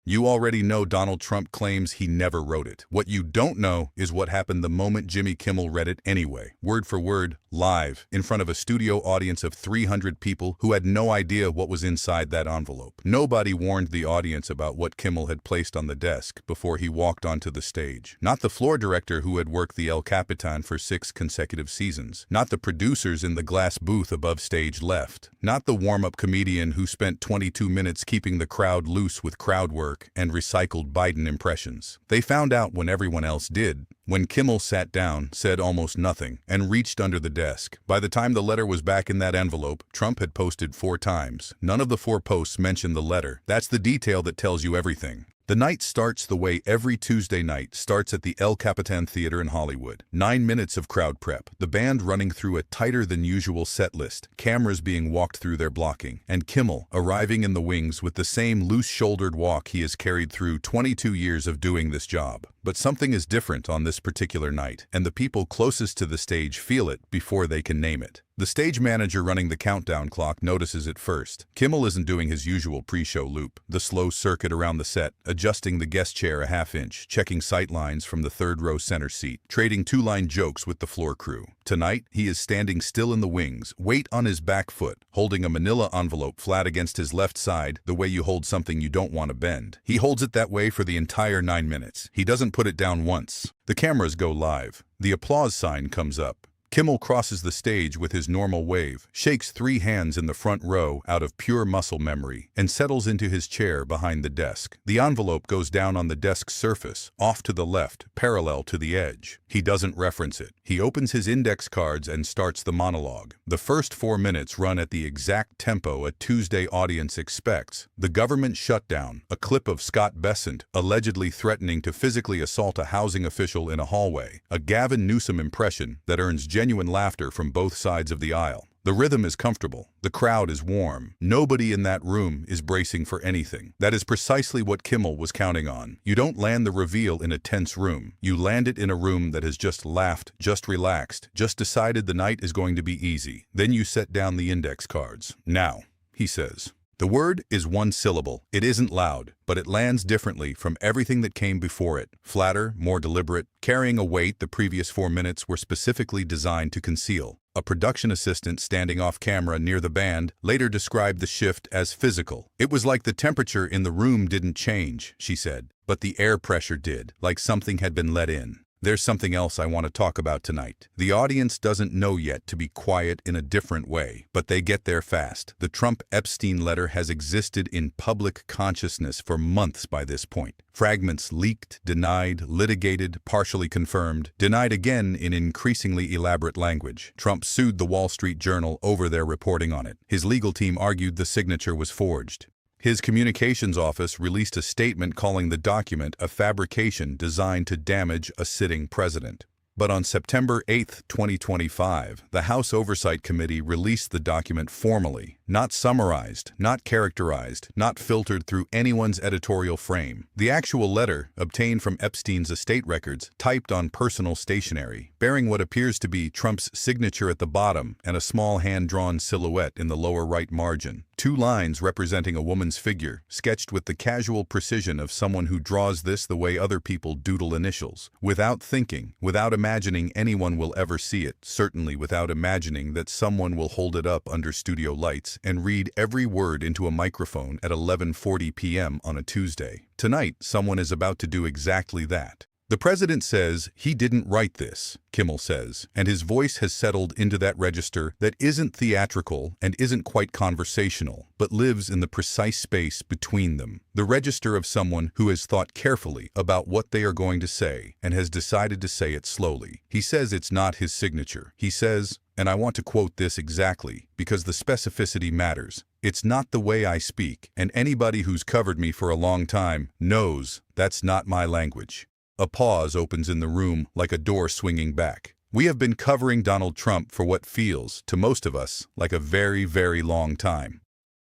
You already know Donald Trump claims he never wrote it. What you don't know is what happened the moment Jimmy Kimmel read it anyway, word for word, live, in front of a studio audience of 300 people who had no idea what was inside that envelope. Nobody warned the audience about what Kimmel had placed on the desk before he walked onto the stage. Not the floor director who had worked the El Capitan for 6 consecutive seasons. Not the producers in the glass booth above stage left. Not the warm-up comedian who spent 22 minutes keeping the crowd loose with crowd work and recycled Biden impressions. They found out when everyone else did. When Kimmel sat down, said almost nothing, and reached under the desk. By the time the letter was back in that envelope, Trump had posted 4 times. None of the 4 posts mentioned the letter. That's the detail that tells you everything. The night starts the way every Tuesday night starts at the El Capitan Theater in Hollywood. 9 minutes of crowd prep, the band running through a tighter-than-usual set list, cameras being walked through their blocking, and Kimmel arriving in the wings with the same loose-shouldered walk he has carried through 22 years of doing this job. But something is different on this particular night, and the people closest to the stage feel it before they can name it. The stage manager running the countdown clock notices it first. Kimmel isn't doing his usual pre-show loop, the slow circuit around the set, adjusting the guest chair a half-inch, checking sight lines from the third-row center seat, trading 2-line jokes with the floor crew. Tonight, he is standing still in the wings, weight on his back foot, holding a manila envelope flat against his left side, the way you hold something you don't want to bend. He holds it that way for the entire 9 minutes. He doesn't put it down once. The cameras go live. The applause sign comes up. Kimmel crosses the stage with his normal wave, shakes 3 hands in the front row out of pure muscle memory, and settles into his chair behind the desk. The envelope goes down on the desk's surface, off to the left, parallel to the edge. He doesn't reference it. He opens his index cards and starts the monologue. The first 4 minutes run at the exact tempo a Tuesday audience expects. The government shutdown, a clip of Scott Bessent allegedly threatening to physically assault a housing official in a hallway, a Gavin Newsom impression that earns genuine laughter from both sides of the aisle. The rhythm is comfortable. The crowd is warm. Nobody in that room is bracing for anything. That is precisely what Kimmel was counting on. You don't land the reveal in a tense room. You land it in a room that has just laughed, just relaxed, just decided the night is going to be easy. Then you set down the index cards. Now, he says. The word is 1 syllable. It isn't loud, but it lands differently from everything that came before it. Flatter, more deliberate, carrying a weight the previous 4 minutes were specifically designed to conceal. A production assistant standing off camera near the band later described the shift as physical. It was like the temperature in the room didn't change, she said, but the air pressure did, like something had been let in. There's something else I want to talk about tonight. The audience doesn't know yet to be quiet in a different way, but they get there fast. The Trump-Epstein letter has existed in public consciousness for months by this point. Fragments leaked, denied, litigated, partially confirmed, denied again in increasingly elaborate language. Trump sued the Wall Street Journal over their reporting on it. His legal team argued the signature was forged. His communications office released a statement calling the document a fabrication designed to damage a sitting president. But on September 8, 2025, the House Oversight Committee released the document formally, not summarized, not characterized, not filtered through anyone's editorial frame. The actual letter, obtained from Epstein's estate records, typed on personal stationery, bearing what appears to be Trump's signature at the bottom and a small hand-drawn silhouette in the lower right margin. 2 lines representing a woman's figure, sketched with the casual precision of someone who draws this the way other people doodle initials, without thinking, without imagining anyone will ever see it, certainly without imagining that someone will hold it up under studio lights and read every word into a microphone at 11:40 p.m. on a Tuesday. Tonight, someone is about to do exactly that. The president says he didn't write this, Kimmel says, and his voice has settled into that register that isn't theatrical and isn't quite conversational, but lives in the precise space between them. The register of someone who has thought carefully about what they are going to say and has decided to say it slowly. He says it's not his signature. He says, and I want to quote this exactly, because the specificity matters, "It's not the way I speak, and anybody who's covered me for a long time knows that's not my language." A pause opens in the room like a door swinging back. We have been covering Donald Trump for what feels, to most of us, like a very, very long time.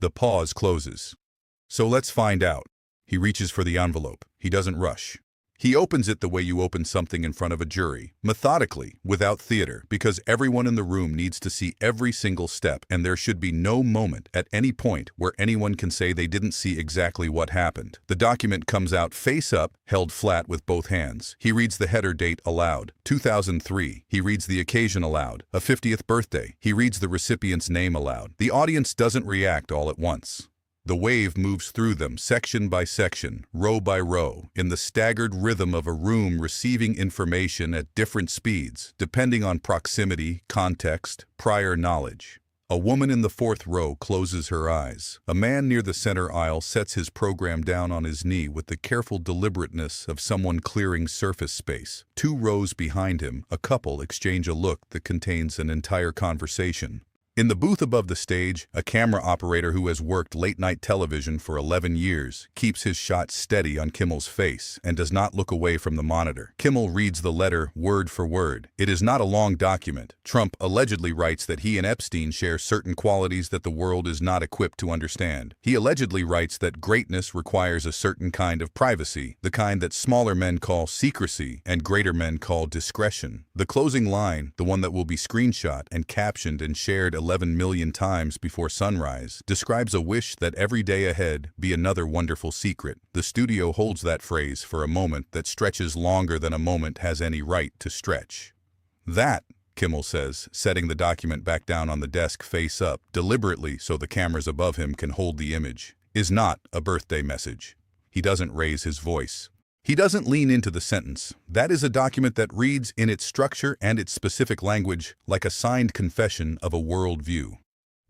The pause closes. So let's find out. He reaches for the envelope. He doesn't rush. He opens it the way you open something in front of a jury, methodically, without theater, because everyone in the room needs to see every single step, and there should be no moment at any point where anyone can say they didn't see exactly what happened. The document comes out face up, held flat with both hands. He reads the header date aloud, 2003. He reads the occasion aloud, a 50th birthday. He reads the recipient's name aloud. The audience doesn't react all at once. The wave moves through them section by section, row by row, in the staggered rhythm of a room receiving information at different speeds, depending on proximity, context, prior knowledge. A woman in the fourth row closes her eyes. A man near the center aisle sets his program down on his knee with the careful deliberateness of someone clearing surface space. 2 rows behind him, a couple exchange a look that contains an entire conversation. In the booth above the stage, a camera operator who has worked late-night television for 11 years keeps his shot steady on Kimmel's face and does not look away from the monitor. Kimmel reads the letter word for word. It is not a long document. Trump allegedly writes that he and Epstein share certain qualities that the world is not equipped to understand. He allegedly writes that greatness requires a certain kind of privacy, the kind that smaller men call secrecy and greater men call discretion. The closing line, the one that will be screenshot and captioned and shared 11 million times before sunrise, describes a wish that every day ahead be another wonderful secret. The studio holds that phrase for a moment that stretches longer than a moment has any right to stretch. That, Kimmel says, setting the document back down on the desk face up, deliberately so the cameras above him can hold the image, is not a birthday message. He doesn't raise his voice. He doesn't lean into the sentence. That is a document that reads in its structure and its specific language like a signed confession of a worldview.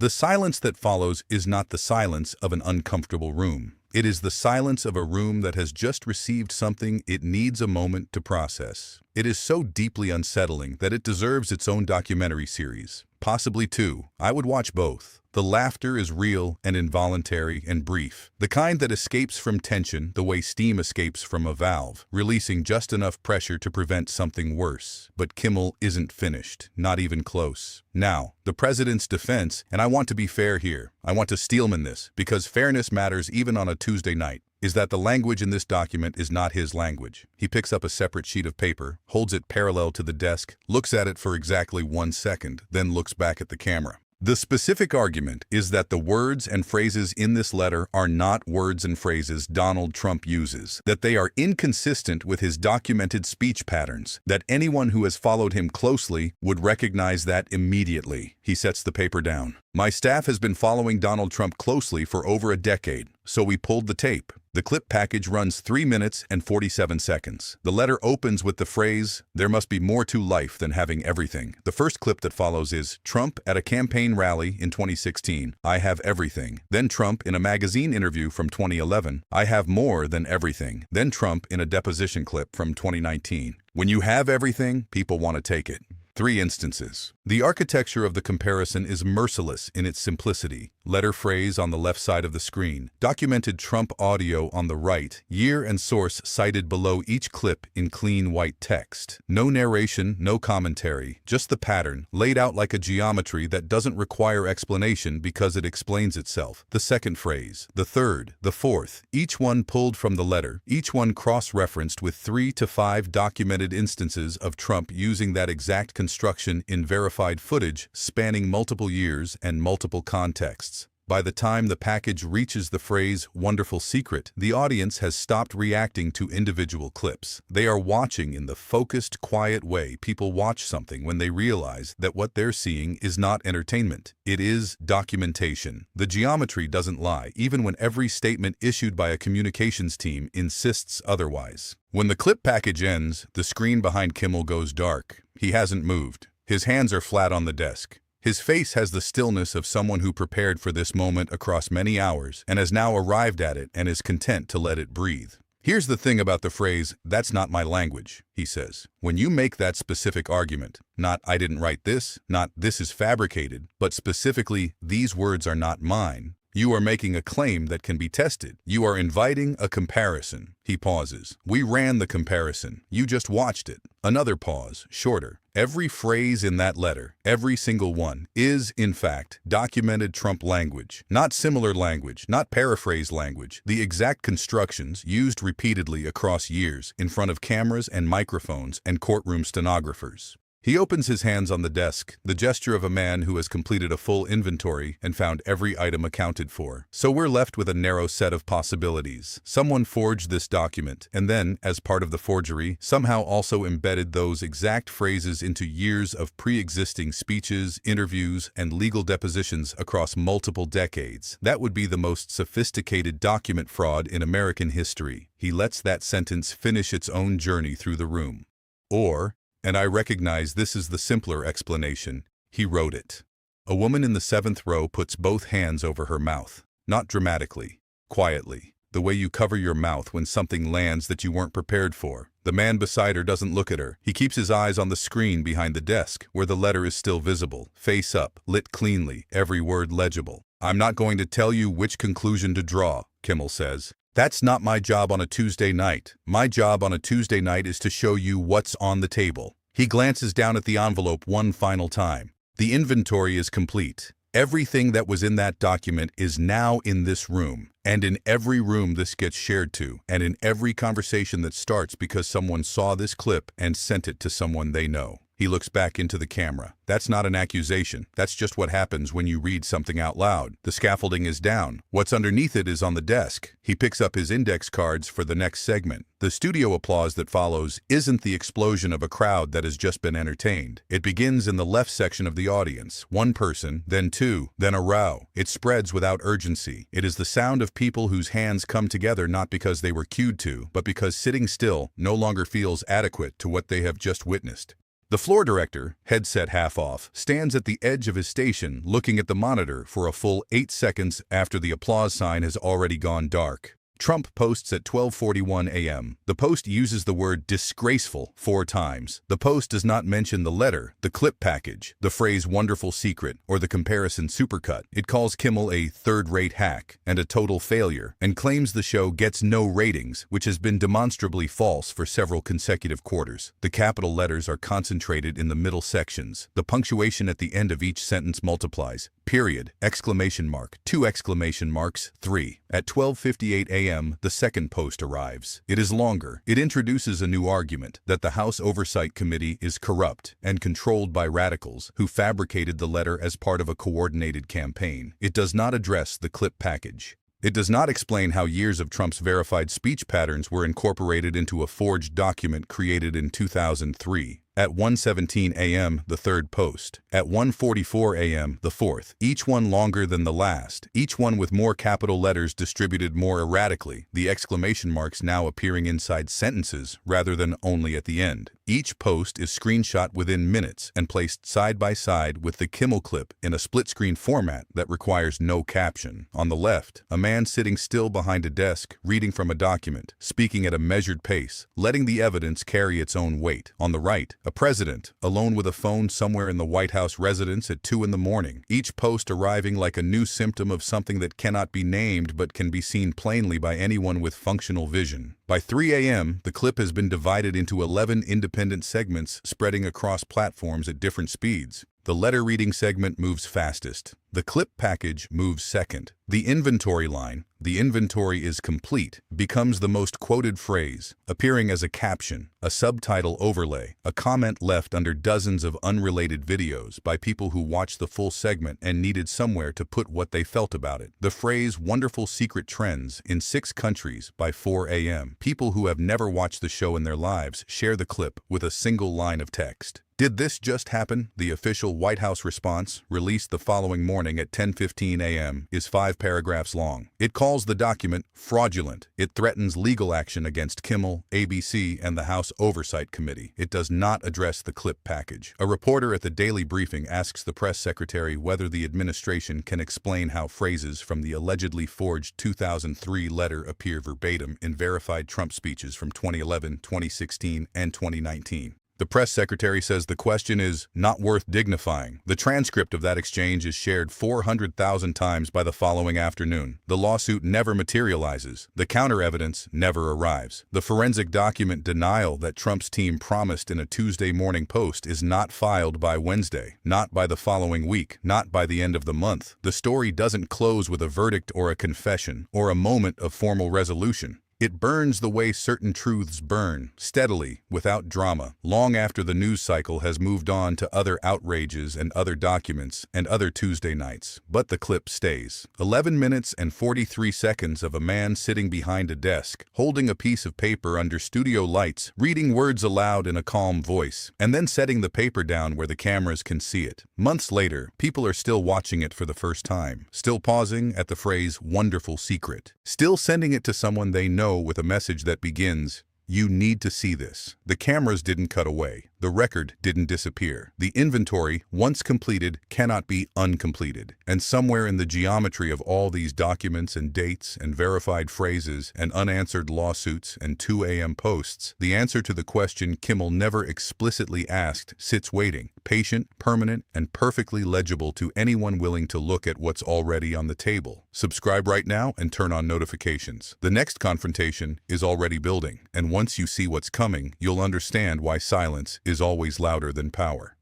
The silence that follows is not the silence of an uncomfortable room. It is the silence of a room that has just received something it needs a moment to process. It is so deeply unsettling that it deserves its own documentary series. Possibly 2. I would watch both. The laughter is real and involuntary and brief, the kind that escapes from tension the way steam escapes from a valve, releasing just enough pressure to prevent something worse. But Kimmel isn't finished, not even close. Now, the president's defense, and I want to be fair here, I want to Steelman this, because fairness matters even on a Tuesday night, is that the language in this document is not his language. He picks up a separate sheet of paper, holds it parallel to the desk, looks at it for exactly 1 second, then looks back at the camera. The specific argument is that the words and phrases in this letter are not words and phrases Donald Trump uses, that they are inconsistent with his documented speech patterns, that anyone who has followed him closely would recognize that immediately. He sets the paper down. My staff has been following Donald Trump closely for over a decade, so we pulled the tape. The clip package runs 3 minutes and 47 seconds. The letter opens with the phrase, "There must be more to life than having everything." The first clip that follows is Trump at a campaign rally in 2016, "I have everything." Then Trump in a magazine interview from 2011, "I have more than everything." Then Trump in a deposition clip from 2019, "When you have everything, people want to take it." 3 instances. The architecture of the comparison is merciless in its simplicity. Letter phrase on the left side of the screen. Documented Trump audio on the right. Year and source cited below each clip in clean white text. No narration, no commentary, just the pattern, laid out like a geometry that doesn't require explanation because it explains itself. The second phrase, the third, the fourth, each one pulled from the letter, each one cross-referenced with 3 to 5 documented instances of Trump using that exact construction in verified footage spanning multiple years and multiple contexts. By the time the package reaches the phrase "wonderful secret," the audience has stopped reacting to individual clips. They are watching in the focused, quiet way people watch something when they realize that what they're seeing is not entertainment. It is documentation. The geometry doesn't lie, even when every statement issued by a communications team insists otherwise. When the clip package ends, the screen behind Kimmel goes dark. He hasn't moved. His hands are flat on the desk. His face has the stillness of someone who prepared for this moment across many hours and has now arrived at it and is content to let it breathe. Here's the thing about the phrase, "That's not my language," he says. When you make that specific argument, not "I didn't write this," not "this is fabricated," but specifically "these words are not mine," You are making a claim that can be tested. You are inviting a comparison. He pauses. We ran the comparison. You just watched it. Another pause, shorter. Every phrase in that letter, every single one, is, in fact, documented Trump language. Not similar language, not paraphrased language. The exact constructions used repeatedly across years in front of cameras and microphones and courtroom stenographers. He opens his hands on the desk, the gesture of a man who has completed a full inventory and found every item accounted for. So we're left with a narrow set of possibilities. Someone forged this document, and then, as part of the forgery, somehow also embedded those exact phrases into years of pre-existing speeches, interviews, and legal depositions across multiple decades. That would be the most sophisticated document fraud in American history. He lets that sentence finish its own journey through the room. Or, and I recognize this is the simpler explanation, he wrote it. A woman in the 7th row puts both hands over her mouth. Not dramatically, quietly, the way you cover your mouth when something lands that you weren't prepared for. The man beside her doesn't look at her. He keeps his eyes on the screen behind the desk, where the letter is still visible, face up, lit cleanly, every word legible. I'm not going to tell you which conclusion to draw, Kimmel says. That's not my job on a Tuesday night. My job on a Tuesday night is to show you what's on the table. He glances down at the envelope one final time. The inventory is complete. Everything that was in that document is now in this room. And in every room this gets shared to, and in every conversation that starts because someone saw this clip and sent it to someone they know. He looks back into the camera. That's not an accusation. That's just what happens when you read something out loud. The scaffolding is down. What's underneath it is on the desk. He picks up his index cards for the next segment. The studio applause that follows isn't the explosion of a crowd that has just been entertained. It begins in the left section of the audience. One person, then two, then a row. It spreads without urgency. It is the sound of people whose hands come together not because they were cued to, but because sitting still no longer feels adequate to what they have just witnessed. The floor director, headset half off, stands at the edge of his station looking at the monitor for a full 8 seconds after the applause sign has already gone dark. Trump posts at 12:41 a.m. The post uses the word disgraceful 4 times. The post does not mention the letter, the clip package, the phrase wonderful secret, or the comparison supercut. It calls Kimmel a third-rate hack and a total failure, and claims the show gets no ratings, which has been demonstrably false for several consecutive quarters. The capital letters are concentrated in the middle sections. The punctuation at the end of each sentence multiplies. Period, exclamation mark, 2 exclamation marks, 3. At 12:58 a.m., the second post arrives. It is longer. It introduces a new argument, that the House Oversight Committee is corrupt and controlled by radicals who fabricated the letter as part of a coordinated campaign. It does not address the clip package. It does not explain how years of Trump's verified speech patterns were incorporated into a forged document created in 2003. At 1:17 a.m., the third post. At 1:44 a.m., the fourth. Each one longer than the last. Each one with more capital letters distributed more erratically, the exclamation marks now appearing inside sentences rather than only at the end. Each post is screenshot within minutes and placed side by side with the Kimmel clip in a split-screen format that requires no caption. On the left, a man sitting still behind a desk, reading from a document, speaking at a measured pace, letting the evidence carry its own weight. On the right, a president, alone with a phone somewhere in the White House residence at 2 in the morning, each post arriving like a new symptom of something that cannot be named but can be seen plainly by anyone with functional vision. By 3 a.m., the clip has been divided into 11 independent segments spreading across platforms at different speeds. The letter reading segment moves fastest. The clip package moves second. The inventory line, "The inventory is complete," becomes the most quoted phrase, appearing as a caption, a subtitle overlay, a comment left under dozens of unrelated videos by people who watched the full segment and needed somewhere to put what they felt about it. The phrase "wonderful secret trends" in 6 countries by 4 a.m. People who have never watched the show in their lives share the clip with a single line of text. Did this just happen? The official White House response, released the following morning at 10:15 a.m., is 5 paragraphs long. It calls the document fraudulent. It threatens legal action against Kimmel, ABC, and the House Oversight Committee. It does not address the clip package. A reporter at the Daily Briefing asks the press secretary whether the administration can explain how phrases from the allegedly forged 2003 letter appear verbatim in verified Trump speeches from 2011, 2016, and 2019. The press secretary says the question is not worth dignifying. The transcript of that exchange is shared 400,000 times by the following afternoon. The lawsuit never materializes. The counter-evidence never arrives. The forensic document denial that Trump's team promised in a Tuesday Morning Post is not filed by Wednesday, not by the following week, not by the end of the month. The story doesn't close with a verdict or a confession or a moment of formal resolution. It burns the way certain truths burn, steadily, without drama, long after the news cycle has moved on to other outrages and other documents and other Tuesday nights. But the clip stays. 11 minutes and 43 seconds of a man sitting behind a desk, holding a piece of paper under studio lights, reading words aloud in a calm voice, and then setting the paper down where the cameras can see it. Months later, people are still watching it for the first time, still pausing at the phrase, "wonderful secret," still sending it to someone they know with a message that begins, "You need to see this." The cameras didn't cut away. The record didn't disappear. The inventory, once completed, cannot be uncompleted. And somewhere in the geometry of all these documents and dates and verified phrases and unanswered lawsuits and 2 a.m. posts, the answer to the question Kimmel never explicitly asked sits waiting, patient, permanent, and perfectly legible to anyone willing to look at what's already on the table. Subscribe right now and turn on notifications. The next confrontation is already building, and once you see what's coming, you'll understand why silence is always louder than power.